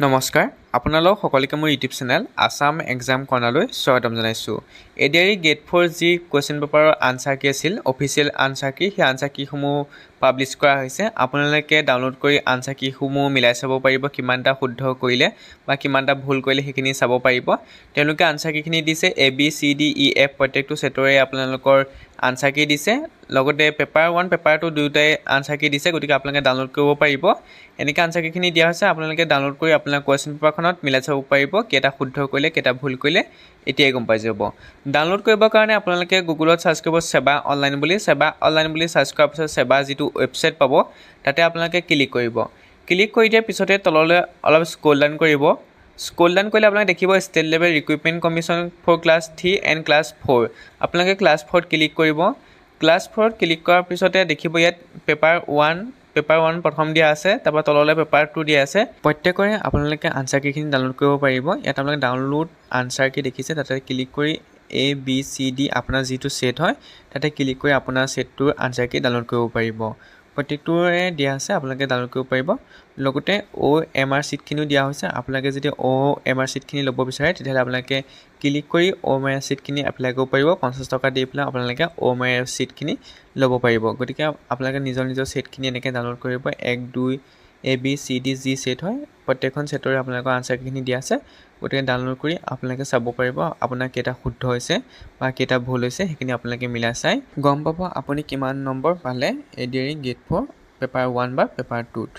নমস্কাৰ আপোনালোক সকলোকে মোৰ ইউটিউব চেনেল আসাম এক্সাম কৰ্ণাৰলৈ স্বাগতম জনাইছোঁ। এডিআৰই গেট 4 যি কুৱেশ্যন পেপাৰৰ আনচাৰ কি আছিল অফিচিয়েল আনচাৰ কি সেই আনচাৰ কিসমূহ পাব্লিছ কৰা হৈছে। আপোনালোকে ডাউনলোড কৰি আনচাৰ কিসমূহ মিলাই চাব পাৰিব, কিমানটা শুদ্ধ কৰিলে বা কিমানটা ভুল কৰিলে সেইখিনি চাব পাৰিব। তেওঁলোকে আনচাৰ কিখিনি দিছে ABCDEF প্ৰত্যেকটো ছেটৰে আপোনালোকৰ আনচাৰ কি দিছে, লগতে পেপাৰ 1 পেপাৰ 2 দুয়োটাই আনচাৰ কি দিছে, গতিকে আপোনালোকে ডাউনলোড কৰিব পাৰিব। এনেকৈ আনচাৰ কিখিনি দিয়া হৈছে, আপোনালোকে ডাউনলোড কৰি আপোনাৰ কুৱেশ্যন পেপাৰখনত মিলাই চাব পাৰিব, কেইটা শুদ্ধ কৰিলে কেইটা ভুল কৰিলে এতিয়াই গম পাই যাব। ডাউনলোড কৰিবৰ কাৰণে আপোনালোকে গুগলত চাৰ্চ কৰিব সেৱা অনলাইন বুলি চাৰ্চ কৰাৰ পিছত সেৱা যিটো ৱেবছাইট পাব তাতে আপোনালোকে ক্লিক কৰিব। ক্লিক কৰি দিয়াৰ পিছতে তললৈ অলপ স্ক্ৰল ডাউন কৰিব। স্ক্ৰল ডাউন কৰিলে আপোনালোকে দেখিব state level recruitment commission for class 3 and class 4। আপোনালোকে ক্লাছ 4ত ক্লিক কৰিব। ক্লাছ 4ত ক্লিক কৰাৰ পিছতে দেখিব ইয়াত পেপাৰ 1 প্ৰথম দিয়া আছে, তাৰপৰা তললৈ পেপাৰ 2 দিয়া আছে। প্ৰত্যেকৰে আপোনালোকে আনচাৰ কিখিনি ডাউনলোড কৰিব পাৰিব। ইয়াত আপোনালোকে ডাউনলোড আনচাৰ কি দেখিছে তাতে ক্লিক কৰি ABCD আপোনাৰ যিটো ছেট হয় তাতে ক্লিক কৰি আপোনাৰ ছেটটোৰ আনচাৰ কি ডাউনলোড কৰিব পাৰিব। প্ৰত্যেকটোৰে দিয়া আছে, আপোনালোকে ডাউনলোড কৰিব পাৰিব। লগতে OMR ছিটখিনিও দিয়া হৈছে। আপোনালোকে যদি OMR ছিটখিনি ল'ব বিচাৰে তেতিয়াহ'লে আপোনালোকে ক্লিক কৰি OMR ছিটখিনি এপ্লাই কৰিব পাৰিব। 50 টকা দি পেলাই আপোনালোকে OMR ছিটখিনি ল'ব পাৰিব। গতিকে আপোনালোকে নিজৰ ছেটখিনি এনেকৈ ডাউনলোড কৰিব। 1 2 ABCD যি ছেট হয় প্ৰত্যেকখন ছেটৰে আপোনালোকৰ আনচাৰ কিখিনি দিয়া আছে। গতিকে ডাউনলোড কৰি আপোনালোকে চাব পাৰিব আপোনাৰ কেইটা শুদ্ধ হৈছে বা কেইটা ভুল হৈছে, সেইখিনি আপোনালোকে মিলাই চাই গম পাব আপুনি কিমান নম্বৰ পালে এডিআৰই গেট 4 পেপাৰ 1 বা পেপাৰ 2ত।